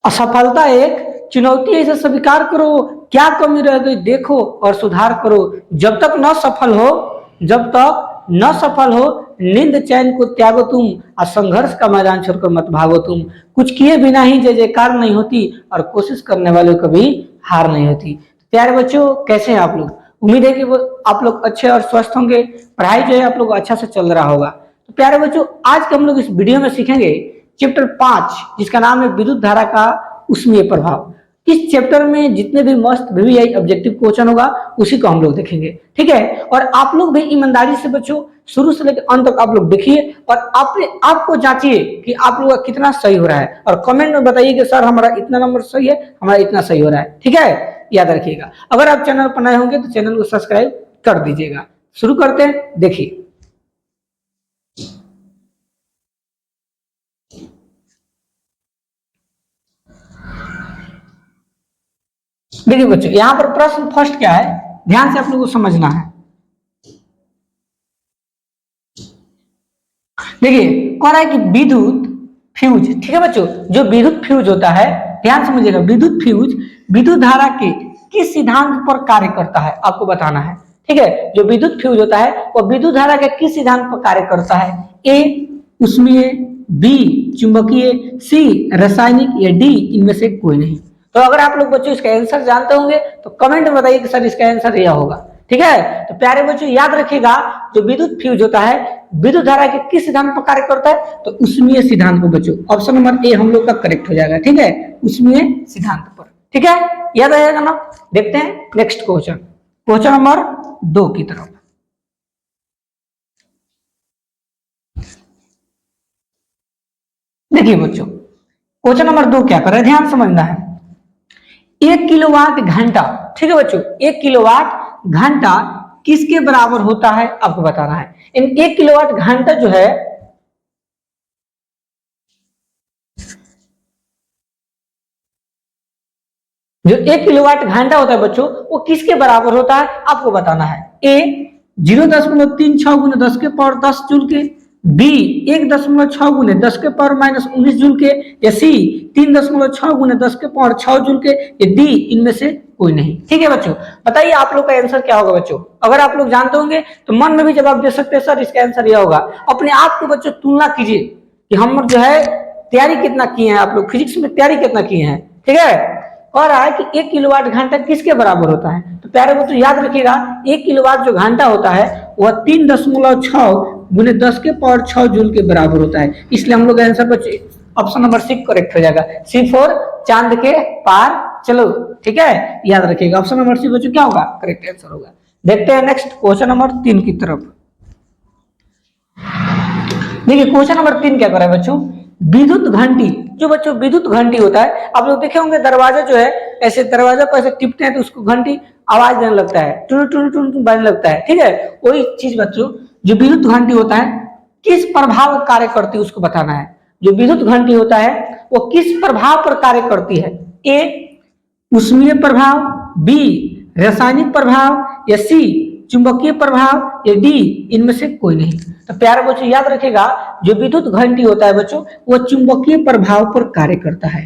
असफलता एक चुनौती है, इसे स्वीकार करो, क्या कमी रह गई देखो और सुधार करो। जब तक न सफल हो, जब तक न सफल हो, नींद चैन को त्यागो तुम, और संघर्ष का मैदान छोड़कर मत भागो तुम। कुछ किए बिना ही जय जयकार नहीं होती, और कोशिश करने वालों कभी हार नहीं होती। प्यारे बच्चों, कैसे हैं आप लोग? उम्मीद है कि वो आप लोग अच्छे और स्वस्थ होंगे, पढ़ाई जो है आप लोग अच्छा से चल रहा होगा। तो प्यारे बच्चों, आज के हम लोग इस वीडियो में सीखेंगे चैप्टर 5, जिसका नाम है विद्युत धारा का उष्मीय प्रभाव। इस चैप्टर में जितने भी मस्त वीवीआई ऑब्जेक्टिव क्वेश्चन होगा उसी को हम लोग देखेंगे, ठीक है। और आप लोग भी ईमानदारी से बच्चों शुरू से लेकर अंत तक आप लोग देखिए और अपने आप को जांचिए कि आप लोग का कितना सही हो रहा है, और कमेंट में बताइए कि सर हमारा इतना नंबर सही है, हमारा इतना सही हो रहा है, ठीक है। याद रखिएगा, अगर आप चैनल पर नए होंगे तो चैनल को सब्सक्राइब कर दीजिएगा। शुरू करते हैं, देखिए। देखिए बच्चों, यहां पर प्रश्न फर्स्ट क्या है, ध्यान से आप लोगों को समझना है। देखिए, कह रहा है कि विद्युत फ्यूज, ठीक है बच्चों, जो विद्युत फ्यूज होता है, ध्यान समझिएगा, विद्युत फ्यूज विद्युत धारा के किस सिद्धांत पर कार्य करता है आपको बताना है, ठीक है। जो विद्युत फ्यूज होता है वो विद्युत धारा के किस सिद्धांत पर कार्य करता है? ए उष्मीय, बी चुंबकीय, सी रासायनिक, या डी इनमें से कोई नहीं। तो अगर आप लोग बच्चों इसका आंसर जानते होंगे तो कमेंट में बताइए कि सर इसका आंसर यह होगा, ठीक है। तो प्यारे बच्चों याद रखिएगा, जो विद्युत फ्यूज होता है विद्युत धारा के किस सिद्धांत पर कार्य करता है? तो उष्मीय सिद्धांत पर बच्चों। ऑप्शन नंबर ए हम लोग का करेक्ट हो जाएगा, ठीक है, उष्मीय सिद्धांत पर, ठीक है, याद रहेगा ना। देखते हैं नेक्स्ट क्वेश्चन, क्वेश्चन नंबर 2 की तरफ। देखिए बच्चों, क्वेश्चन नंबर 2 क्या कर रहा है, ध्यान समझना है। 1 किलोवाट घंटा, ठीक है बच्चों, 1 किलोवाट घंटा किसके बराबर होता है आपको बताना है। इन 1 किलोवाट घंटा जो है, जो 1 किलोवाट घंटा होता है बच्चों, वो किसके बराबर होता है आपको बताना है। ए 0.36 गुने 10 के पावर 10 जूल के, बी 1.6 गुने 10 के पावर -19 जूल के, या सी 3.6 गुने 10 के पावर 6 जूल के, या डी इनमें से कोई नहीं। ठीक है बच्चों, बताइए आप लोग का आंसर क्या होगा बच्चों। अगर आप लोग जानते होंगे तो मन में भी जवाब दे सकते हैं, सर इसका आंसर यह होगा। अपने आप को बच्चों तुलना कीजिए कि हम जो है तैयारी कितना किए हैं, आप लोग फिजिक्स में तैयारी कितना किए हैं, ठीक है। कह रहा है कि 1 किलोवाट घंटा किसके बराबर होता है? तो प्यारे बच्चों याद रखिएगा, 1 किलोवाट जो घंटा होता है वह 3.6 गुने 10 के पावर 6 जूल के बराबर होता है। इसलिए हम लोग आंसर बच्चे ऑप्शन नंबर सी करेक्ट हो जाएगा, सी फॉर चांद के पार चलो, ठीक है, याद रखिएगा ऑप्शन नंबर सी बच्चों क्या होगा, करेक्ट आंसर होगा। देखते हैं नेक्स्ट क्वेश्चन नंबर 3 की तरफ। देखिए क्वेश्चन नंबर 3 क्या कर रहा है बच्चों, विद्युत घंटी, जो बच्चों विद्युत घंटी होता है, आप लोग देखे होंगे दरवाजा जो है ऐसे दरवाजा को ऐसे टिपते हैं तो उसको घंटी आवाज देने लगता है, टुन टुन टुन टुन बजने लगता है, ठीक है। वही चीज बच्चों, जो विद्युत घंटी होता है किस प्रभाव कार्य करती है उसको बताना है। जो विद्युत घंटी होता है वो किस प्रभाव पर कार्य करती है? ए उष्मीय प्रभाव, बी रासायनिक प्रभाव, या सी चुंबकीय प्रभाव, या डी इनमें से कोई नहीं। तो प्यारे बच्चों याद रखिएगा, जो विद्युत घंटी होता है बच्चों वो चुंबकीय प्रभाव पर कार्य करता है।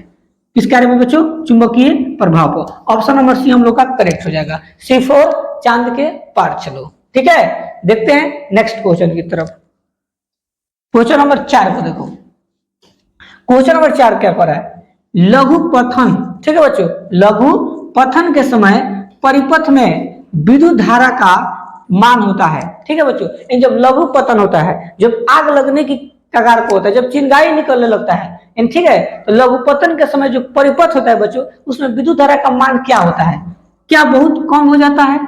किस कार्य में बच्चों? चुंबकीय प्रभाव पर। ऑप्शन नंबर सी हम लोग का करेक्ट हो जाएगा, सी फॉर चांद के पार चलो, ठीक है। देखते हैं नेक्स्ट क्वेश्चन की तरफ, क्वेश्चन नंबर 4 को देखो। क्वेश्चन नंबर 4 क्या कर रहा है, लघु पथन, ठीक है बच्चों, लघु पथन के समय परिपथ में विद्युत धारा का मान होता है, ठीक है बच्चों। जब लघु पतन होता है, जब आग लगने की कगार पर होता है, जब चिंगारी निकलने लगता है, ठीक है, तो लघु पतन के समय जो परिपथ होता है बच्चों, उसमें विद्युत धारा का मान क्या होता है? क्या बहुत कम हो जाता है,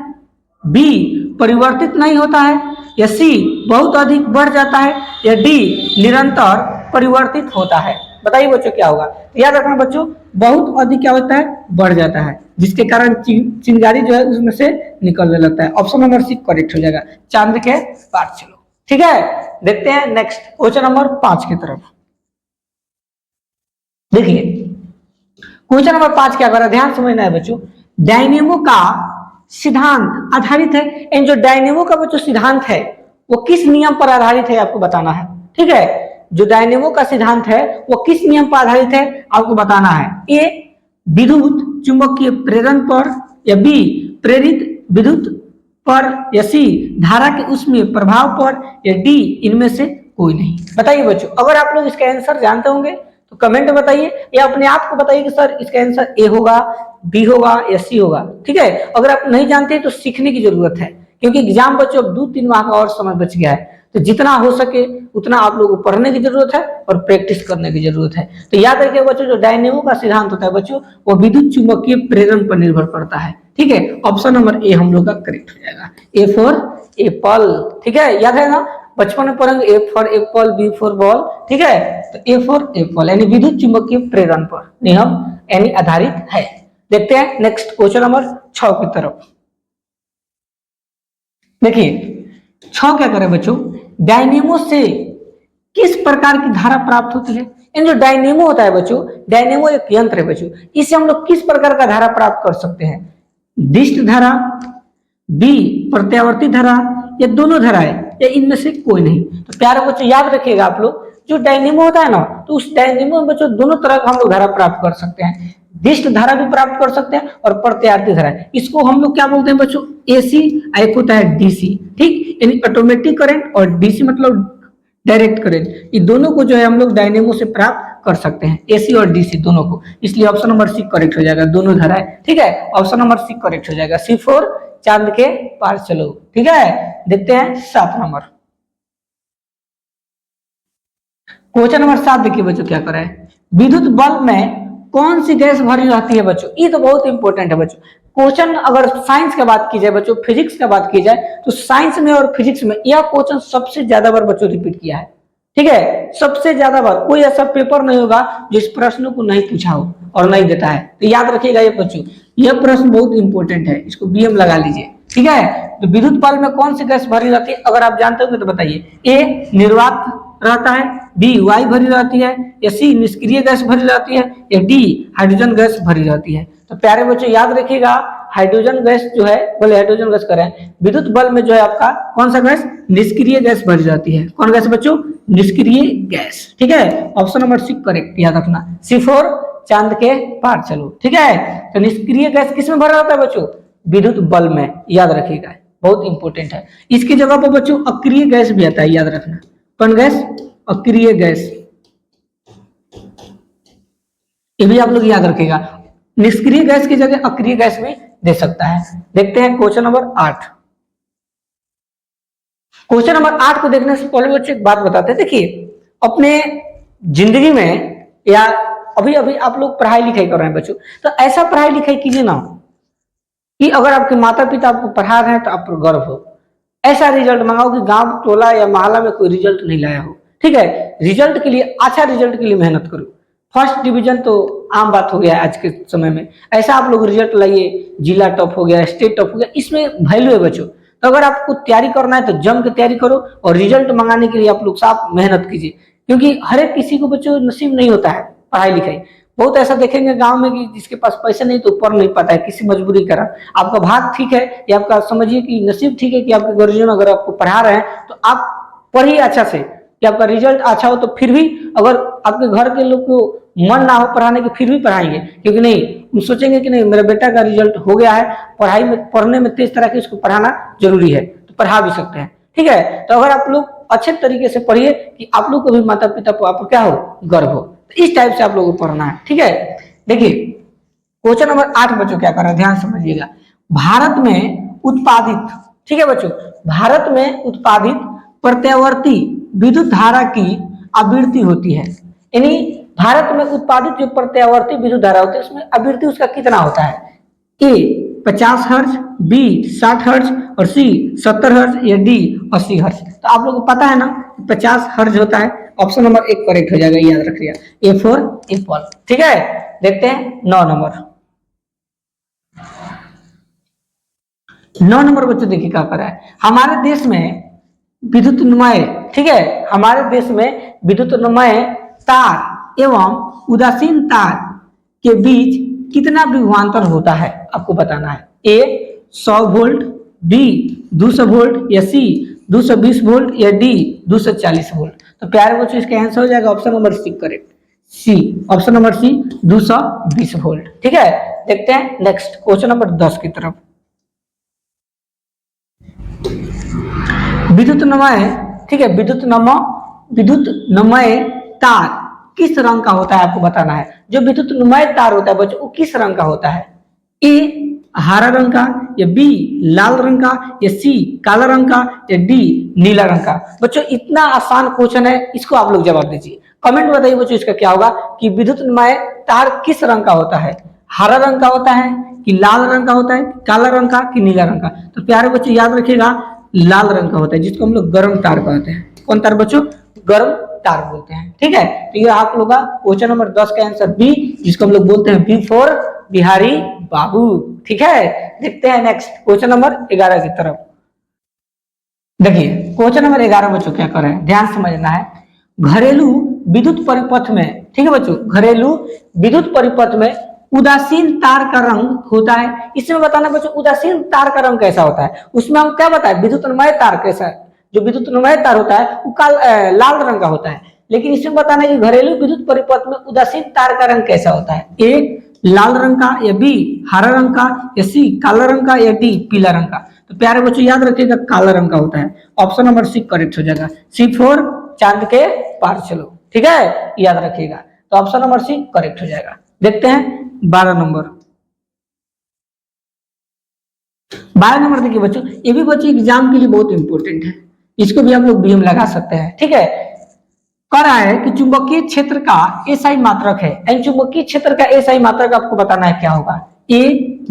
बी परिवर्तित नहीं होता है, या सी बहुत अधिक बढ़ जाता है, या डी निरंतर परिवर्तित होता है? बताइए बच्चों क्या होगा। तो याद रखना बच्चों, बहुत अधिक क्या होता है, बढ़ जाता है, जिसके कारण चिंगारी जो है उसमें से निकलने लगता है। ऑप्शन नंबर सी करेक्ट हो जाएगा, चांद के पार चलो, ठीक है। देखते हैं नेक्स्ट क्वेश्चन नंबर 5 की तरफ। देखिए क्वेश्चन नंबर 5 क्या कर रहा है, ध्यान समझना है बच्चों। डायनेमो का सिद्धांत आधारित है, इन जो डायनेमो का बच्चों सिद्धांत है वो किस नियम पर आधारित है आपको बताना है, ठीक है। जो डायनेमो का सिद्धांत है वो किस नियम पर आधारित है आपको बताना है। ए विद्युत चुंबकीय प्रेरण पर, या बी प्रेरित विद्युत पर, या सी धारा के उसमें प्रभाव पर, या डी इनमें से कोई नहीं। बताइए बच्चों, अगर आप लोग इसका आंसर जानते होंगे तो कमेंट में बताइए, या अपने आप को बताइए कि सर इसका आंसर ए होगा, बी होगा या सी होगा। ठीक है, अगर आप नहीं जानते तो सीखने की जरूरत है, क्योंकि एग्जाम बच्चों अब 2-3 माह का और समय बच गया है, तो जितना हो सके उतना आप लोगों को पढ़ने की जरूरत है और प्रैक्टिस करने की जरूरत है। तो याद रखिए बच्चों, जो डायनेमो का सिद्धांत होता है बच्चों, वो विद्युत चुंबकीय प्रेरण पर निर्भर करता है। ठीक है, ऑप्शन नंबर ए हम लोग का करेक्ट हो जाएगा। A for apple. ठीक है, याद है ना, बचपन में पढ़ेंगे A for apple, B for ball. ठीक है, तो ए फॉर एप्पल यानी विद्युत चुंबकीय प्रेरण पर नियम यानी आधारित है। देखते हैं नेक्स्ट क्वेश्चन नंबर 6 की तरफ। देखिए 6 क्या करे बच्चों, डायनेमो से किस प्रकार की धारा प्राप्त होती है। इन जो डायनेमो होता है बच्चों, डायनेमो एक यंत्र है बच्चों, इससे हम लोग किस प्रकार का धारा प्राप्त कर सकते हैं। दिष्ट धारा, बी प्रत्यावर्ती धारा, या दोनों धाराएं, या इनमें से कोई नहीं। तो प्यारे बच्चों याद रखिएगा आप लोग, जो डायनेमो होता है ना, तो उस डायनेमो में बच्चों दोनों तरह का हम लोग धारा प्राप्त कर सकते हैं। दिष्ट धारा भी प्राप्त कर सकते हैं और प्रत्यावर्ती धारा, इसको हम लोग क्या बोलते हैं बच्चों, एसी, एक होता है डीसी। ठीक, यानी ऑटोमेटिक करंट और डीसी मतलब डायरेक्ट करंट, ये दोनों को जो है हम लोग डायनेमो से प्राप्त कर सकते हैं, एसी और डीसी दोनों को। इसलिए ऑप्शन नंबर सी करेक्ट हो जाएगा, दोनों धाराएं। ठीक है, ऑप्शन नंबर सी करेक्ट हो जाएगा। सी फॉर चांद के पार चलो। ठीक है, देखते हैं 7 नंबर क्वेश्चन नंबर 7। देखिए बच्चों क्या कर रहा है, विद्युत बल्ब में कौन सी गैस भरी रहती है बच्चों। ये तो बहुत इंपॉर्टेंट है बच्चों। क्वेश्चन अगर साइंस की बात की जाए बच्चों, फिजिक्स की बात की जाए, तो साइंस में और फिजिक्स में यह क्वेश्चन सबसे ज्यादा बार बच्चों रिपीट किया है। ठीक है, सबसे ज्यादा बार कोई ऐसा पेपर नहीं होगा जो इस प्रश्न को नहीं पूछा हो और नहीं देता है। तो याद रखिएगा ये बच्चों, यह प्रश्न बहुत इंपॉर्टेंट है, इसको बीएम लगा लीजिए। ठीक है, तो विद्युत बल्ब में कौन सी गैस भरी रहती है, अगर आप जानते हो तो बताइए। ए निर्वात रहता है, बी वायु भरी रहती है, या सी निष्क्रिय गैस भरी रहती है, या डी हाइड्रोजन गैस भरी रहती है। तो प्यारे बच्चों याद रखिएगा, हाइड्रोजन गैस जो है, बोले हाइड्रोजन गैस करें, विद्युत बल्ब में जो है आपका कौन सा गैस, निष्क्रिय गैस भरी रहती है। कौन गैस बच्चों, निष्क्रिय गैस। ठीक है, ऑप्शन नंबर सी करेक्ट याद रखना। सी फॉर चांद के पार चलो। ठीक है, तो निष्क्रिय गैस किस में भरा रहता है बच्चों, विद्युत बल्ब में, याद रखिएगा, बहुत इंपॉर्टेंट है। इसकी जगह पर बच्चों अक्रिय गैस भी आता है, याद रखना। कौन गैस, अक्रिय गैस, ये भी आप लोग याद रखिएगा। निष्क्रिय गैस की जगह अक्रिय गैस भी दे सकता है। देखते हैं क्वेश्चन नंबर 8। क्वेश्चन नंबर 8 को देखने से पहले बच्चों एक बात बताते हैं। देखिए अपने जिंदगी में, या अभी अभी आप लोग पढ़ाई लिखाई कर रहे हैं बच्चों, तो ऐसा पढ़ाई लिखाई कीजिए ना कि अगर आपके माता पिता आपको पढ़ा रहे हैं तो आपको गर्व हो। ऐसा रिजल्ट मंगाओ कि गांव टोला या मोहल्ला में कोई रिजल्ट नहीं लाया हो। ठीक है, रिजल्ट के लिए, अच्छा रिजल्ट के लिए मेहनत करो। फर्स्ट डिवीजन तो आम बात हो गया है आज के समय में, ऐसा आप लोग रिजल्ट लाइए, जिला टॉप हो गया, स्टेट टॉप हो गया, इसमें वैल्यू है बच्चों। तो अगर आपको तैयारी करना है तो जम के तैयारी करो, और रिजल्ट मंगाने के लिए आप लोग साफ मेहनत कीजिए, क्योंकि हर एक किसी को बच्चों नसीब नहीं होता है पढ़ाई लिखाई। बहुत ऐसा देखेंगे गांव में कि जिसके पास पैसे नहीं तो पढ़ नहीं पाता है, किसी मजबूरी कारण। आपका भाग ठीक है, या आपका समझिए कि नसीब ठीक है कि आपके गार्जियन अगर आपको पढ़ा रहे हैं तो आप पढ़िए अच्छा से, कि आपका रिजल्ट अच्छा हो। तो फिर भी अगर आपके घर के लोग को मन ना हो पढ़ाने के, फिर भी पढ़ाएंगे, क्योंकि नहीं, हम सोचेंगे कि नहीं मेरा बेटा का रिजल्ट हो गया है, पढ़ाई में, पढ़ने में तेज तरह के उसको पढ़ाना जरूरी है, तो पढ़ा भी सकते हैं। ठीक है, तो अगर आप लोग अच्छे तरीके से पढ़िए कि आप लोग को भी माता पिता को आपको क्या हो, गर्व हो, तो इस टाइप से आप लोगों को पढ़ना है। ठीक है, देखिए क्वेश्चन नंबर 8 बच्चों क्या कर रहा है, ध्यान समझिएगा। भारत में उत्पादित, ठीक है बच्चों, भारत में उत्पादित प्रत्यावर्ती विद्युत धारा की आवृत्ति होती है, यानी भारत में उत्पादित जो प्रत्यावर्ती विद्युत धारा होती है उसमें आवृत्ति उसका कितना होता है। ए 50 हर्ट्ज, बी 60 हर्ट्ज, और सी 70 हर्ट्ज, या डी 80 हर्ट्ज। तो आप लोगों को पता है ना 50 हर्ट्ज होता है। ऑप्शन नंबर 1 करेक्ट हो जाएगा, याद रखिएगा, ए फॉर एप्पल। ठीक है, देखते हैं 9 नंबर। 9 नंबर बच्चों देखिए क्या कर रहा है, हमारे देश में विद्युतमय, ठीक है, हमारे देश में विद्युतमय तार एवं उदासीन तार के बीच कितना विभवांतर होता है, आपको बताना है। ए 100 वोल्ट, बी 200 वोल्ट, या सी 220 वोल्ट, या डी 240 वोल्ट। तो प्यारे बच्चों इसका आंसर हो जाएगा ऑप्शन नंबर सी करेक्ट, सी, ऑप्शन नंबर सी 220 वोल्ट। ठीक है, देखते हैं नेक्स्ट क्वेश्चन नंबर 10 की तरफ। विद्युत नमय, ठीक है, विद्युत नमय तार किस रंग का होता है आपको बताना है। जो विद्युत नमय तार होता है बच्चों वो किस रंग का होता है, ए हरा रंग का, या बी लाल रंग का, या सी काला रंग का, या डी नीला रंग का। बच्चों इतना आसान क्वेश्चन है, इसको आप लोग जवाब दीजिए, कमेंट में बताइए बच्चों इसका क्या होगा कि विद्युत नमय तार किस रंग का होता है, हरा रंग का होता है कि लाल रंग का होता है, काला रंग का कि नीला रंग का। तो प्यारे बच्चों याद रखिएगा लाल रंग का होता है, जिसको हम लोग गर्म तार कहते हैं। कौन तार बच्चों, गर्म तार बोलते हैं। ठीक है, तो ये आप लोग का क्वेश्चन नंबर 10 का आंसर बी, जिसको हम लोग बोलते हैं बी फॉर बिहारी बाबू। ठीक है, देखते हैं नेक्स्ट क्वेश्चन नंबर 11 की तरफ। देखिए क्वेश्चन नंबर 11 बच्चों क्या कर रहे हैं, ध्यान समझना है। घरेलू विद्युत परिपथ में, ठीक है बच्चों, घरेलू विद्युत परिपथ में उदासीन तार का रंग होता है। इसमें बताना बच्चों उदासीन तार का रंग कैसा होता है। उसमें हम क्या बताए, विद्युतमय तार कैसा है, जो विद्युतमय तार होता है वो लाल रंग का होता है। लेकिन इसमें बताना है कि घरेलू विद्युत परिपथ में उदासीन तार का रंग कैसा होता है, ए लाल रंग का, या बी हरा रंग का, या सी काला रंग का, या डी पीला रंग का। तो प्यारे बच्चों याद रखिएगा काला रंग का होता है, ऑप्शन नंबर सी करेक्ट हो जाएगा, सी फॉर चांद के पार चलो। ठीक है, याद रखिएगा, तो ऑप्शन नंबर सी करेक्ट हो जाएगा। देखते हैं 12 नंबर। 12 नंबर देखिए बच्चों, ये भी बच्चों एग्जाम के लिए बहुत इंपॉर्टेंट है, इसको भी आप लोग बीएम लगा सकते हैं। ठीक है, कह रहा है कि चुंबकीय क्षेत्र का एसआई मात्रक है, यानी चुंबकीय क्षेत्र का एसआई मात्रक आपको बताना है क्या होगा, ए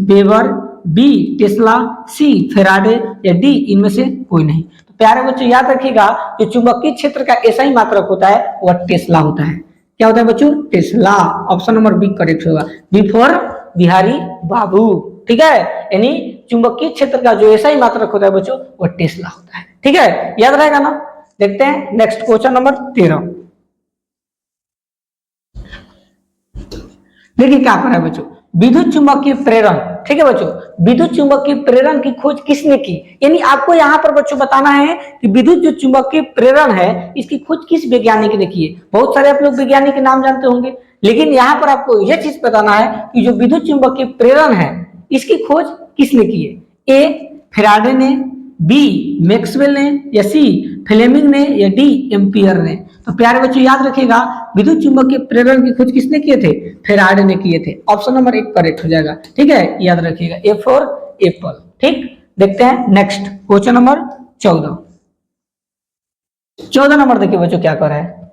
वेबर, बी टेस्ला, सी फेराडे, या डी इनमें से कोई नहीं। तो प्यारे बच्चों याद रखिएगा जो चुंबकीय क्षेत्र का एसआई मात्रक होता है वह टेस्ला होता है। क्या होता है बच्चों, Tesla, option number B correct होगा, बी फॉर बिहारी बाबू। ठीक है, यानी चुंबकीय क्षेत्र का जो एसआई मात्रक होता है बच्चों वह टेस्ला होता है। ठीक है, याद रहेगा ना। देखते हैं नेक्स्ट क्वेश्चन नंबर 13। देखिए क्या कर रहा है बच्चों, विद्युत चुंबकीय प्रेरण। ठीक है बच्चों, विद्युत चुंबकीय प्रेरण की खोज किसने की, यानी आपको यहाँ पर बच्चों बताना है कि विद्युत जो चुंबकीय प्रेरण है इसकी खोज किस वैज्ञानिक ने की है। बहुत सारे आप लोग वैज्ञानिक के नाम जानते होंगे, लेकिन यहाँ पर आपको यह चीज बताना है कि जो विद्युत चुंबकीय प्रेरण है इसकी खोज किसने की है, ए फेराडे ने, बी मैक्सवेल ने, या सी फ्लेमिंग ने, या डी एम्पियर ने। तो प्यारे बच्चों याद रखिएगा विद्युत चुंबकीय प्रेरण की खोज किसने किए थे, फेराडे ने किए थे, ऑप्शन नंबर 1 करेक्ट हो जाएगा। ठीक है, याद रखिएगा, ए फॉर एप्पल। ठीक, देखते हैं नेक्स्ट क्वेश्चन नंबर 14। 14 नंबर देखिए बच्चों क्या कर रहा है,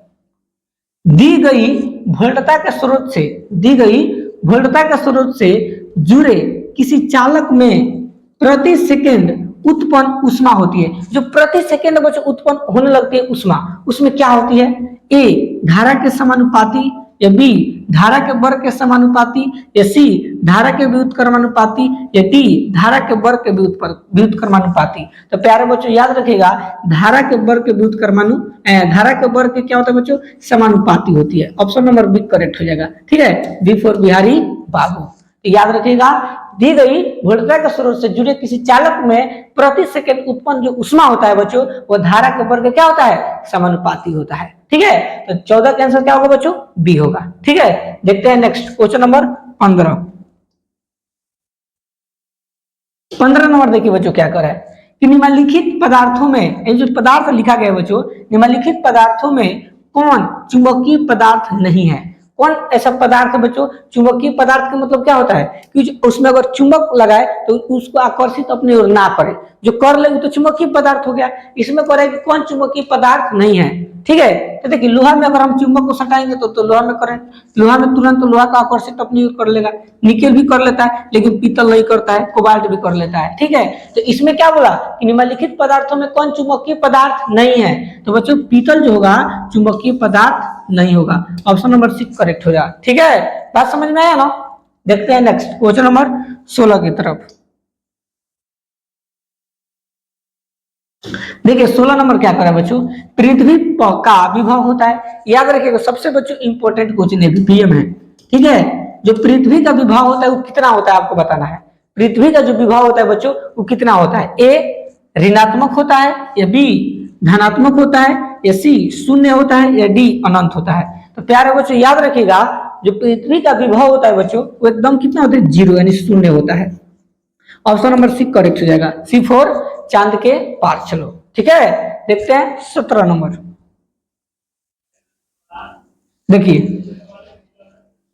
दी गई वोल्टता के स्रोत से, दी गई वोल्टता के स्रोत से जुड़े किसी चालक में प्रति सेकंड उत्पन्न उष्मा होती है। जो प्रति सेकंड बच्चों उत्पन्न होने लगती है उष्मा, उसमें क्या होती है, ए धारा के समानुपाती, या बी धारा के वर्ग के समानुपाती, या सी धारा के व्युत्क्रमानुपाती, या डी धारा के वर्ग के व्युत्क्रमानुपाती। तो प्यारे बच्चों याद रखिएगा धारा के वर्ग के धारा के वर्ग के क्या होता है बच्चों, समानुपाती होती है, ऑप्शन नंबर बी करेक्ट हो जाएगा। ठीक है, बी फॉर बिहारी बाबू। तो याद रखिएगा दी गई वोल्टता के स्रोत से जुड़े किसी चालक में प्रति सेकंड उत्पन्न जो उष्मा होता है बच्चों वो धारा के वर्ग क्या होता है, समानुपाती होता है। ठीक है, तो 14 का आंसर क्या होगा बच्चों, बी होगा। ठीक है, देखते हैं नेक्स्ट क्वेश्चन नंबर 15। 15 नंबर देखिए बच्चों क्या कर रहा है कि निम्नलिखित पदार्थों में, जो पदार्थ लिखा गया है बच्चों, निम्नलिखित पदार्थों में कौन चुंबकीय पदार्थ नहीं है। कौन ऐसा पदार्थ है बच्चों, चुंबकीय पदार्थ का मतलब क्या होता है कि उसमें अगर चुंबक लगाए तो उसको आकर्षित अपनी ओर ना करे, जो कर ले वो तो चुंबकीय पदार्थ हो गया। इसमें कह रहा है कि कौन चुंबकीय पदार्थ नहीं है। ठीक है, तो देखिए लोहा में अगर हम चुंबक को सटाएंगे तो लोहा में करंट, लोहा में तुरंत लोहा का आकर्षित अपनी ओर कर लेगा। निकेल भी कर लेता है लेकिन पीतल नहीं करता है, कोबाल्ट भी कर लेता है। ठीक है, तो इसमें क्या बोला कि निम्नलिखित पदार्थों में कौन चुंबकीय पदार्थ नहीं है, तो बच्चों पीतल जो होगा चुंबकीय पदार्थ नहीं होगा, ऑप्शन नंबर 6 करेक्ट हो जाएगा। ठीक है, बात समझ में आया ना। देखते हैं नेक्स्ट क्वेश्चन नंबर 16 की तरफ। देखिए 16 नंबर क्या कर रहा है बच्चों, पृथ्वी का विभव होता है। याद रखिएगा सबसे बच्चों इंपॉर्टेंट क्वेश्चन है, पीएम है। ठीक है, जो पृथ्वी का विभव होता है वो कितना होता है आपको बताना है। पृथ्वी का जो विभव होता है बच्चों वो कितना होता है, ए ऋणात्मक होता है, या बी धनात्मक होता है, या सी शून्य होता है या डी अनंत होता है। तो प्यारे बच्चों याद रखिएगा जो पृथ्वी का विभव होता है बच्चों वो एकदम कितना होता है, 0 यानी शून्य होता है। ऑप्शन नंबर सी करेक्ट हो जाएगा, C4 चांद के पार चलो। ठीक है, देखते हैं 17 नंबर। देखिए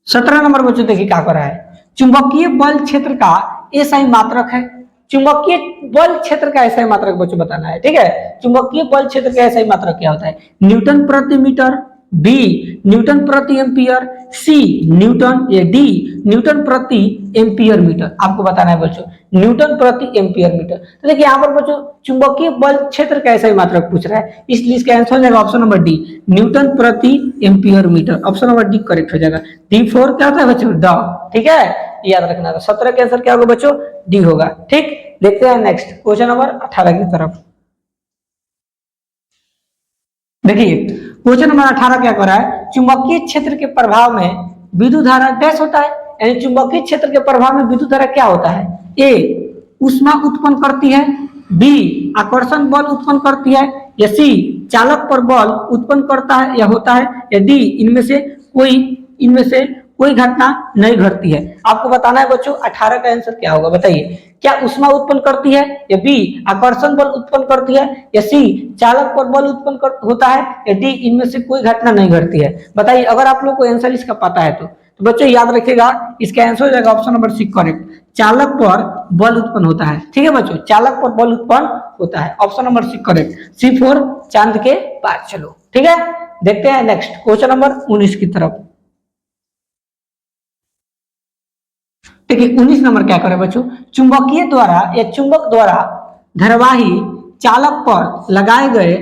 17 नंबर बच्चों देखिए क्या कर रहा है, चुंबकीय बल क्षेत्र का एसआई मात्रक है। चुंबकीय बल क्षेत्र का एसआई मात्रक बच्चों बताना है। ठीक है, चुंबकीय बल क्षेत्र का एसआई मात्रक क्या होता है, न्यूटन प्रति मीटर, बी न्यूटन प्रति एम्पियर, सी न्यूटन या डी न्यूटन प्रति एम्पियर मीटर। आपको बताना है बच्चों न्यूटन प्रति एम्पियर मीटर। तो देखिए यहाँ पर बच्चों चुंबकीय बल क्षेत्र का एसआई मात्रक पूछ रहा है, इसलिए इसका आंसर हो जाएगा ऑप्शन नंबर डी न्यूटन प्रति ampere metre. Option number D correct हो जाएगा। D4 क्या होता है बच्चों, ड। ठीक है, याद रखना। 17 के आंसर क्या होगा बच्चों, डी होगा। ठीक, देखते हैं नेक्स्ट क्वेश्चन नंबर 18 की तरफ। देखिए क्वेश्चन नंबर 18 क्या कर रहा है, चुंबकीय क्षेत्र के प्रभाव में विद्युत धारा डैश होता है, यानी चुंबकीय क्षेत्र के प्रभाव में विद्युत धारा क्या होता है, ए ऊष्मा उत्पन्न करती है, बी आकर्षण बल उत्पन्न करती है, या सी चालक पर बल उत्पन्न करता है या होता है, या डी इनमें से कोई घटना नहीं घटती है। आपको बताना है बच्चों 18 का आंसर क्या होगा, बताइए। क्या ऊष्मा उत्पन्न करती है, या बी आकर्षण बल उत्पन्न करती है, या सी चालक पर बल उत्पन्न होता है, या डी इनमें से कोई घटना नहीं घटती है। बताइए अगर आप लोग को आंसर इसका पता है तो बच्चों याद रखिएगा इसका आंसर हो जाएगा ऑप्शन नंबर सी करेक्ट, चालक पर बल उत्पन्न होता है। ठीक है बच्चों, चालक पर बल उत्पन्न होता है। Option number C correct, C4 चांद के पार चलो। ठीक है, देखते हैं नेक्स्ट क्वेश्चन नंबर 19 की तरफ। देखिए 19 नंबर क्या करे बच्चों, चुंबकीय द्वारा या चुंबक द्वारा धरवाही चालक पर लगाए गए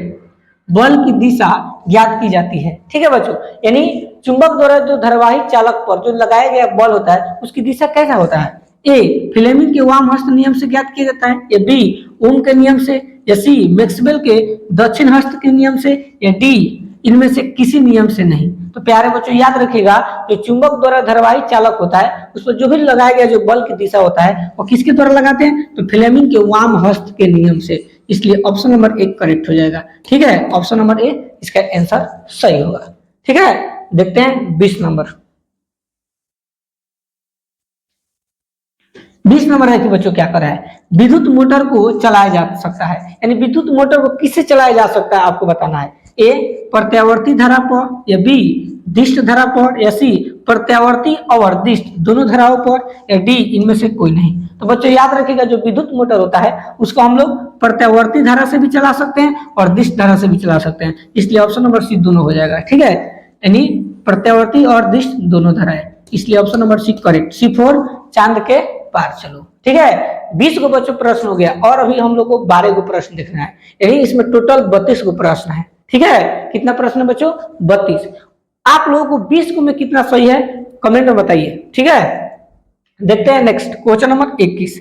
बल की दिशा ज्ञात की जाती है। ठीक है बच्चों, यानी चुंबक द्वारा जो धरवाही चालक पर जो लगाया गया बल होता है उसकी दिशा कैसा होता है, ए फ्लेमिंग के वाम हस्त नियम से ज्ञात किया जाता है, या बी ओम के नियम से, या सी मैक्सवेल के दक्षिण हस्त के नियम से, या डी इनमें से किसी नियम से नहीं। तो प्यारे बच्चों याद रखिएगा जो चुंबक द्वारा धरवाही चालक होता है उस पर जो भी लगाया गया जो बल की दिशा होता है वो किसके द्वारा लगाते हैं, तो फ्लेमिंग के वाम हस्त के नियम से। इसलिए ऑप्शन नंबर 1 करेक्ट हो जाएगा। ठीक है, ऑप्शन नंबर ए इसका आंसर सही होगा। ठीक है, देखते हैं 20 नंबर। 20 नंबर है कि बच्चों क्या कर रहा है, विद्युत मोटर को चलाया जा सकता है, यानी विद्युत मोटर को किससे चलाया जा सकता है आपको बताना है, ए प्रत्यावर्ती धारा पर, या बी दिष्ट धारा पर, या सी प्रत्यावर्ती और दिष्ट दोनों धाराओं पर, या डी इनमें से कोई नहीं। तो बच्चों याद रखिएगा जो विद्युत मोटर होता है उसको हम लोग प्रत्यावर्ती धारा से भी चला सकते हैं और दिष्ट धारा से भी चला सकते हैं, इसलिए ऑप्शन नंबर सी दोनों हो जाएगा। ठीक है, यानी प्रत्यावर्ती और दिष्ट दोनों धाराएं, इसलिए option number C correct, C4 चांद के पार चलो। ठीक है, 20 को बच्चों प्रश्न हो गया और अभी हम लोग को 12 को प्रश्न देखना है, यानी इसमें टोटल 32 को प्रश्न है। ठीक है, कितना प्रश्न बच्चों, 32। आप लोगों को 20 को में कितना सही है कमेंट में बताइए। ठीक है, देखते हैं नेक्स्ट क्वेश्चन नंबर 21।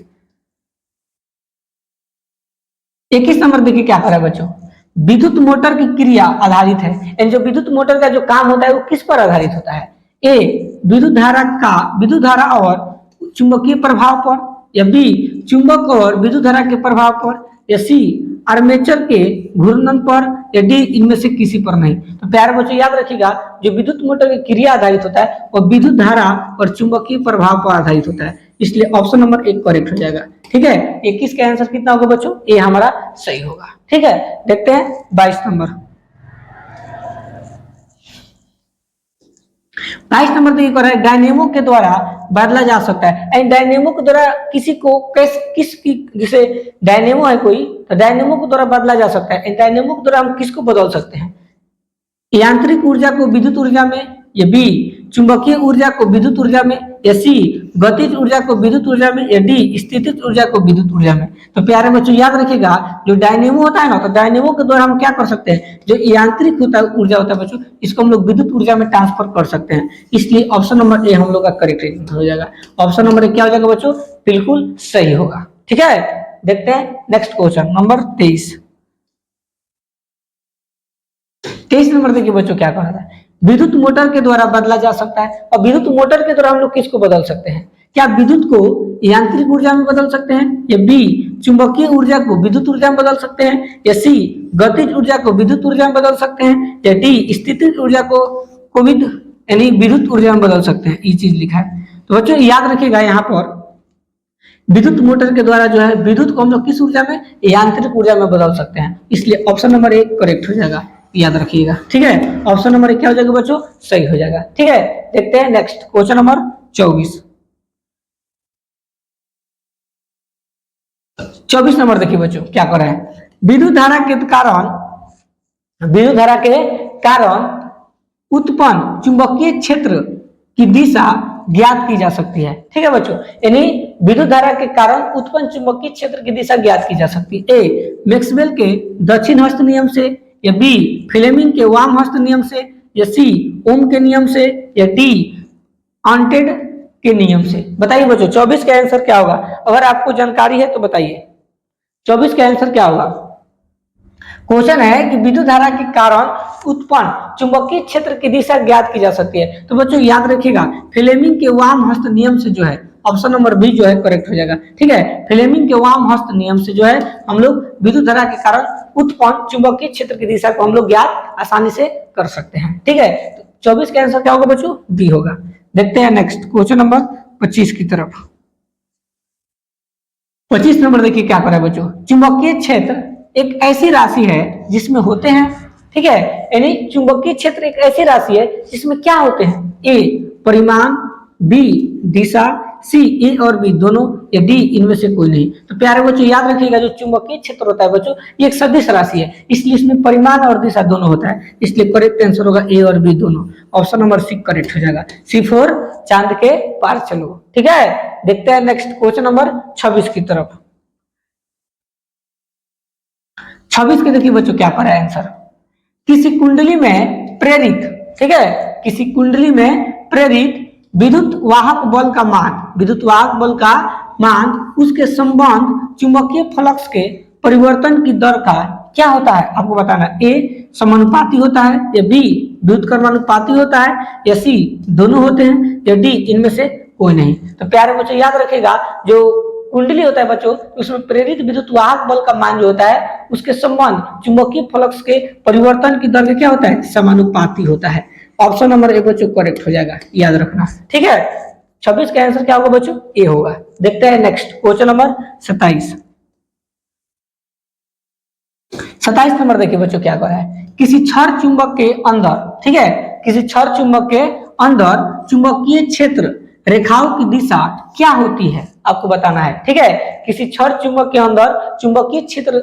21 नंबर देखिए क्या कर रहा है बच्चों, विद्युत मोटर की क्रिया आधारित है, यानी जो विद्युत मोटर का जो काम होता है वो किस पर आधारित होता है, ए विद्युत धारा और चुंबकीय प्रभाव पर, या बी चुंबक और विद्युत धारा के प्रभाव पर, या सी आर्मेचर के घूर्णन पर, या डी इनमें से किसी पर नहीं। तो प्यारे बच्चों याद रखिएगा जो विद्युत मोटर की क्रिया आधारित होता है वो विद्युत धारा और चुंबकीय प्रभाव पर आधारित होता है, इसलिए ऑप्शन नंबर 1 करेक्ट हो जाएगा। ठीक है, 21 का आंसर कितना होगा बच्चों, ए हमारा सही होगा। ठीक है, देखते हैं 22 नंबर। 22 नंबर देखिए कर रहा है, डायनेमो के द्वारा बदला जा सकता है, एंड डायनेमो के द्वारा किसी को किसकी जैसे डायनेमो है कोई तो डायनेमो के द्वारा बदला जा सकता है, एंड डायनेमो के द्वारा हम किसको बदल सकते हैं, यांत्रिक ऊर्जा को विद्युत ऊर्जा में, या बी चुंबकीय ऊर्जा को विद्युत ऊर्जा में, या सी गतिज ऊर्जा को विद्युत ऊर्जा में, या डी स्थितिज ऊर्जा को विद्युत ऊर्जा में। तो प्यारे बच्चों याद रखिएगा जो डायनेमो होता है ना, तो डायनेमो के द्वारा हम क्या कर सकते हैं, जो यांत्रिक होता है ऊर्जा होता है बच्चों इसको हम लोग विद्युत ऊर्जा में ट्रांसफर कर सकते हैं, इसलिए ऑप्शन नंबर ए हम लोग का करेक्ट हो जाएगा। ऑप्शन नंबर ए क्या हो जाएगा बच्चों, बिल्कुल सही होगा। ठीक है, देखते हैं नेक्स्ट क्वेश्चन नंबर 23। 23 नंबर देखिए बच्चों क्या कह रहा है, विद्युत मोटर के द्वारा बदला जा सकता है, और विद्युत मोटर के द्वारा हम लोग किसको बदल सकते हैं, क्या विद्युत को यांत्रिक ऊर्जा में बदल सकते हैं, या बी चुंबकीय ऊर्जा को विद्युत ऊर्जा में बदल सकते हैं, या सी गतिज ऊर्जा को विद्युत ऊर्जा में बदल सकते हैं, या डी स्थितिज ऊर्जा को यानी विद्युत ऊर्जा में बदल सकते हैं। ये चीज लिखा है। तो बच्चों याद रखिएगा यहाँ पर विद्युत मोटर के द्वारा जो है विद्युत को हम लोग किस ऊर्जा में, यांत्रिक ऊर्जा में बदल सकते हैं, इसलिए ऑप्शन नंबर 1 करेक्ट हो जाएगा, याद रखिएगा। ठीक है, ऑप्शन नंबर 1 क्या हो जाएगा बच्चों, सही हो जाएगा। ठीक है, देखते हैं नेक्स्ट क्वेश्चन नंबर 24 नंबर देखिए बच्चों क्या कर रहे हैं। विद्युत धारा के कारण उत्पन्न चुंबकीय क्षेत्र की दिशा ज्ञात की जा सकती है। ठीक है बच्चों, यानी विद्युत धारा के कारण उत्पन्न चुंबकीय क्षेत्र की दिशा ज्ञात की जा सकती है। ए मैक्सवेल के दक्षिण हस्त नियम से, या बी फ्लेमिंग के वाम हस्त नियम से, या सी ओम के नियम से, या डी ऑन्टेड के नियम से। बताइए बच्चों 24 का आंसर क्या होगा, अगर आपको जानकारी है तो बताइए 24 का आंसर क्या होगा। क्वेश्चन है कि विद्युत धारा के कारण उत्पन्न चुंबकीय क्षेत्र की दिशा ज्ञात की जा सकती है। तो बच्चों याद रखिएगा फ्लेमिंग के वाम हस्त नियम से जो है ऑप्शन नंबर बी जो है करेक्ट हो जाएगा। ठीक है, फ्लेमिंग के वाम हस्त नियम से जो है हम लोग विद्युत धारा के कारण उत्पन्न चुंबकीय क्षेत्र की दिशा को हम लोग ज्ञात आसानी से कर सकते हैं। ठीक है, तो 24 का आंसर क्या होगा बच्चों, बी होगा। देखते हैं नेक्स्ट क्वेश्चन नंबर 25 की तरफ। 25 नंबर देखिए क्या कर रहा है बच्चों। चुंबकीय क्षेत्र एक ऐसी राशि है जिसमें होते हैं, ठीक है, यानी चुंबकीय क्षेत्र एक ऐसी राशि है जिसमें क्या होते हैं, ए परिमाण, बी दिशा, सी ए और बी दोनों, या डी इनमें से कोई नहीं। तो प्यारे बच्चों याद रखिएगा जो चुंबकीय क्षेत्र होता है बच्चों ये एक सदिश राशि है, इसलिए इसमें परिमाण और दिशा दोनों होता है, इसलिए करेक्ट आंसर होगा ए और बी दोनों। ऑप्शन नंबर सी करेक्ट हो जाएगा। C4 चांद के पार चलो। ठीक है, देखते हैं नेक्स्ट क्वेश्चन नंबर 26 की तरफ। 26 के देखिए बच्चों क्या पड़ा है आंसर। किसी कुंडली में प्रेरित, ठीक है, किसी कुंडली में प्रेरित विद्युत वाहक बल का मान, विद्युत वाहक बल का मान उसके संबंध चुंबकीय फ्लक्स के परिवर्तन की दर का क्या होता है आपको बताना। ए समानुपाती होता है, या बी विद्युत कर्मानुपाती होता है, या सी दोनों होते हैं, या डी इनमें से कोई नहीं। तो प्यारे बच्चों याद रखेगा जो कुंडली होता है बच्चों उसमें प्रेरित विद्युत वाहक बल का मान जो होता है उसके संबंध चुंबकीय फ्लक्स के परिवर्तन की दर का क्या होता है, समानुपाती होता है। ऑप्शन नंबर ए बच्चों करेक्ट हो जाएगा, याद रखना। ठीक है, 26 का आंसर क्या होगा बच्चों, ए होगा। देखते हैं नेक्स्ट क्वेश्चन नंबर 27। 27 नंबर देखिए बच्चों क्या कर रहा है। किसी छड़ चुंबक के अंदर, ठीक है, किसी छड़ चुंबक के अंदर चुंबकीय क्षेत्र रेखाओं की दिशा क्या होती है आपको बताना है। ठीक है, किसी छड़ चुंबक के अंदर चुंबकीय क्षेत्र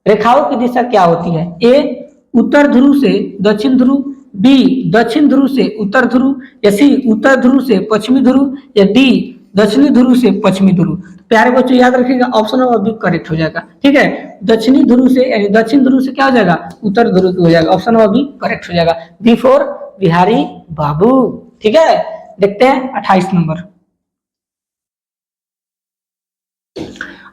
रेखाओं की दिशा क्या होती है। ए उत्तर ध्रुव से दक्षिण ध्रुव, बी दक्षिण ध्रुव से उत्तर ध्रुव, या सी उत्तर ध्रुव से पश्चिमी ध्रुव, या डी दक्षिणी ध्रुव से पश्चिमी ध्रुव। प्यारे बच्चों याद रखिएगा ऑप्शन नंबर बी करेक्ट हो जाएगा। ठीक है, दक्षिणी ध्रुव से यानी दक्षिण ध्रुव से क्या हो जाएगा, उत्तर ध्रुव हो जाएगा। ऑप्शन नंबर बी करेक्ट हो जाएगा। बी फॉर बिहारी बाबू। ठीक है, देखते हैं 28 नंबर।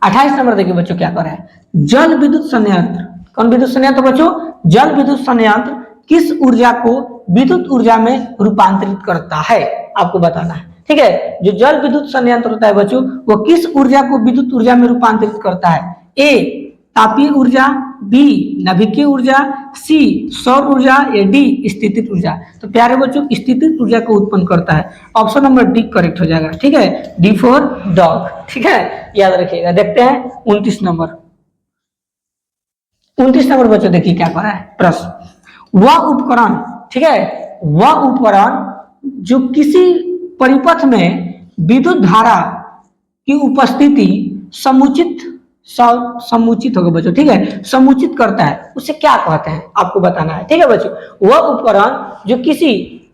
28 नंबर देखिए बच्चों क्या कर रहा है। जल विद्युत संयंत्र, कौन विद्युत संयंत्र बच्चों, जल विद्युत संयंत्र किस ऊर्जा को विद्युत ऊर्जा में रूपांतरित करता है आपको बताना है। ठीक है, जो जल विद्युत संयंत्र होता है बच्चों वो किस ऊर्जा को विद्युत ऊर्जा में रूपांतरित करता है। ए तापीय ऊर्जा, बी नाभिकीय ऊर्जा, सी सौर ऊर्जा, या डी स्थितिज ऊर्जा। तो प्यारे बच्चों स्थितिज ऊर्जा को उत्पन्न करता है। ऑप्शन नंबर डी करेक्ट हो जाएगा। ठीक है, डी फॉर डॉग। ठीक है, याद रखिएगा। देखते हैं 29 नंबर। 29 नंबर बच्चों देखिए क्या कर रहा है प्रश्न। वह उपकरण, ठीक है, वह उपकरण जो किसी परिपथ में विद्युत धारा की उपस्थिति समुचित होगा बच्चों, ठीक है, समुचित करता है उसे क्या कहते हैं आपको बताना है। ठीक है बच्चों, वह उपकरण जो किसी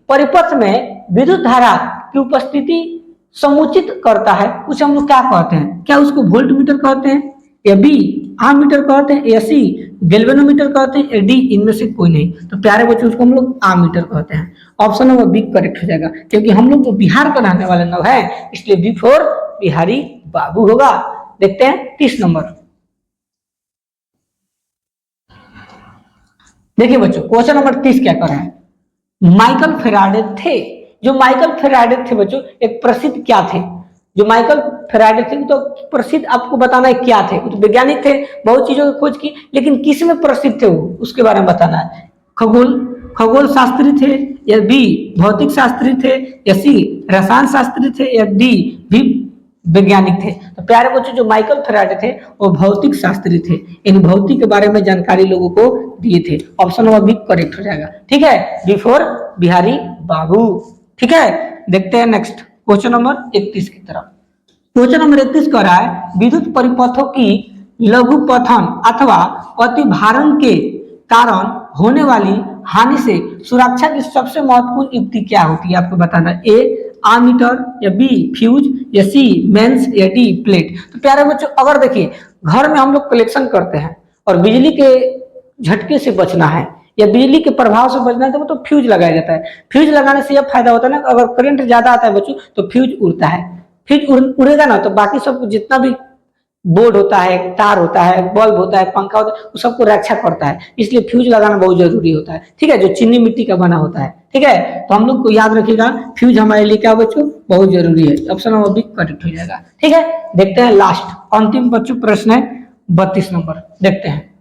परिपथ में विद्युत धारा की उपस्थिति समुचित करता है उसे हम लोग क्या कहते हैं। क्या उसको वोल्ट मीटर कहते हैं, या बी आम मीटर कहते हैं, या सी गैल्वेनोमीटर कहते हैं, या डी इनमें से कोई नहीं। तो प्यारे बच्चों उसको हम लोग आम मीटर कहते हैं। ऑप्शन नंबर बी करेक्ट हो जाएगा, क्योंकि हम लोग तो बिहार का रहने वाले लोग हैं, इसलिए बी फॉर बिहारी बाबू होगा। देखते हैं 30 नंबर। देखिए बच्चों क्वेश्चन नंबर 30 क्या कर रहा है। माइकल फेराडे थे, जो माइकल फेराडे थे बच्चों एक प्रसिद्ध क्या थे, जो माइकल फैराडे थे तो प्रसिद्ध, आपको बताना है क्या थे, तो वैज्ञानिक थे, बहुत चीजों की खोज की, लेकिन किस में प्रसिद्ध थे वो, उसके बारे में बताना है। खगोल शास्त्री थे, या बी भौतिक शास्त्री थे, या सी रसायन शास्त्री थे, या डी भी वैज्ञानिक थे। तो प्यारे बच्चों, जो माइकल फैराडे थे वो भौतिक शास्त्री थे, इन भौतिक के बारे में जानकारी लोगों को दिए थे। ऑप्शन नंबर बी करेक्ट हो जाएगा। ठीक है, बिफोर बिहारी बाबू। ठीक है, देखते हैं नेक्स्ट क्वेश्चन नंबर 31 की तरफ। क्वेश्चन नंबर 31 कह रहा है विद्युत परिपथों की लघुपथन अथवा अतिभारण के कारण होने वाली हानि से सुरक्षा की सबसे महत्वपूर्ण युक्ति क्या होती है, आपको बताना है। ए आमीटर, या बी फ्यूज, या सी मेंस, या डी प्लेट। तो प्यारे बच्चों, अगर देखिए घर में हम लोग कलेक्शन करते हैं और बिजली के झटके से बचना है या बिजली के प्रभाव से बचना है तो फ्यूज लगाया जाता है। फ्यूज लगाने से यह फायदा होता है ना, अगर करंट ज्यादा आता है बच्चों तो फ्यूज उड़ता है। फ्यूज उड़ेगा ना तो बाकी सब जितना भी बोर्ड होता है, तार होता है, बल्ब होता है, पंखा होता है, वो सबको रक्षा करता है, इसलिए फ्यूज लगाना बहुत जरूरी होता है। ठीक है, जो चीनी मिट्टी का बना होता है। ठीक है, तो हम लोग को याद रखिएगा फ्यूज हमारे लिए क्या बच्चों बहुत जरूरी है। ऑप्शन नंबर बी करेक्ट हो जाएगा। ठीक है, देखते हैं लास्ट अंतिम बच्चों प्रश्न है 32 नंबर, देखते हैं।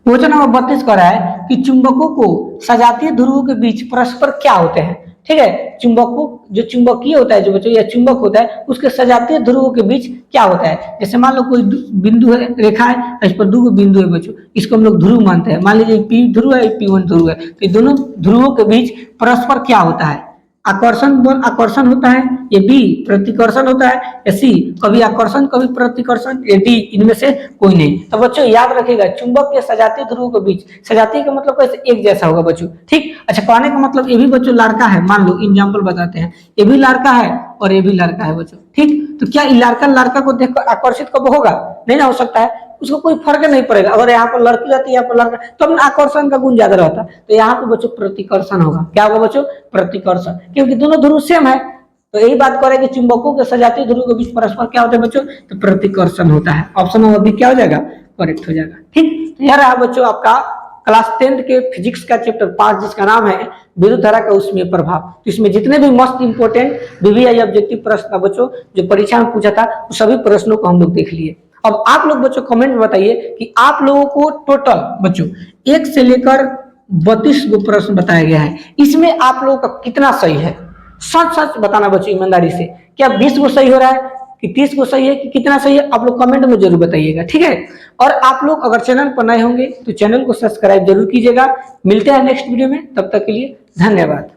क्वेश्चन नंबर 32 कह रहा है कि चुंबकों को सजातीय ध्रुवों के बीच परस्पर क्या होते हैं। ठीक है, चुंबकों जो चुंबकीय होता है जो बच्चों या चुंबक होता है उसके सजातीय ध्रुवों के बीच क्या होता है। जैसे मान लो कोई बिंदु है, रेखा है, इस पर दो बिंदु है बच्चों, इसको हम लोग ध्रुव मानते हैं। मान लीजिए पी ध्रुव है, P1 ध्रुव है, तो दोनों ध्रुवों के बीच परस्पर क्या होता है। आकर्षण बल आकर्षण होता है, या बी प्रतिकर्षण होता है, या सी कभी आकर्षण कभी प्रतिकर्षण, या डी इनमें से कोई नहीं। तो बच्चों याद रखिएगा चुंबक के सजातीय ध्रुवों के बीच, सजातीय का मतलब कैसे एक जैसा होगा बच्चों। ठीक, अच्छा कहने का मतलब ये भी बच्चों लड़का है, मान लो एग्जाम्पल बताते हैं, ये भी लड़का है और ये भी लड़का है बच्चों। ठीक, तो क्या लड़का को देखकर आकर्षित कब होगा, नहीं ना हो सकता है, उसको कोई फर्क नहीं पड़ेगा। अगर यहाँ पर लड़की रहती है यहाँ पर लड़का, तो अपना आकर्षण का गुण ज्यादा रहता है, तो यहाँ पे बच्चों प्रतिकर्षण होगा। क्या होगा बच्चों, प्रतिकर्षण, क्योंकि दोनों ध्रुव सेम है। तो यही बात करें कि चुंबकों के सजातीय ध्रुव के बीच परस्पर क्या होता है बच्चों, तो प्रतिकर्षण होता है। ऑप्शन नंबर बी क्या हो जाएगा, करेक्ट हो जाएगा। ठीक, तो यह रहा बच्चों आपका क्लास 10th के फिजिक्स का चैप्टर 5 जिसका नाम है विद्युत धारा का उसमें प्रभाव। तो इसमें जितने भी मोस्ट इंपोर्टेंट वीवीआई ऑब्जेक्टिव प्रश्न था बच्चों जो परीक्षा में पूछा था, वो सभी प्रश्नों को हम लोग देख लिए। अब आप लोग बच्चों कमेंट में बताइए कि आप लोगों को टोटल बच्चों 1 से लेकर 32 गो प्रश्न बताया गया है, इसमें आप लोगों का कितना सही है, सच सच बताना बच्चों ईमानदारी से। क्या 20 गो सही हो रहा है कि 30 गो सही है कि कितना सही है, आप लोग कमेंट में जरूर बताइएगा। ठीक है, और आप लोग अगर चैनल पर नए होंगे तो चैनल को सब्सक्राइब जरूर कीजिएगा। मिलते हैं नेक्स्ट वीडियो में, तब तक के लिए धन्यवाद।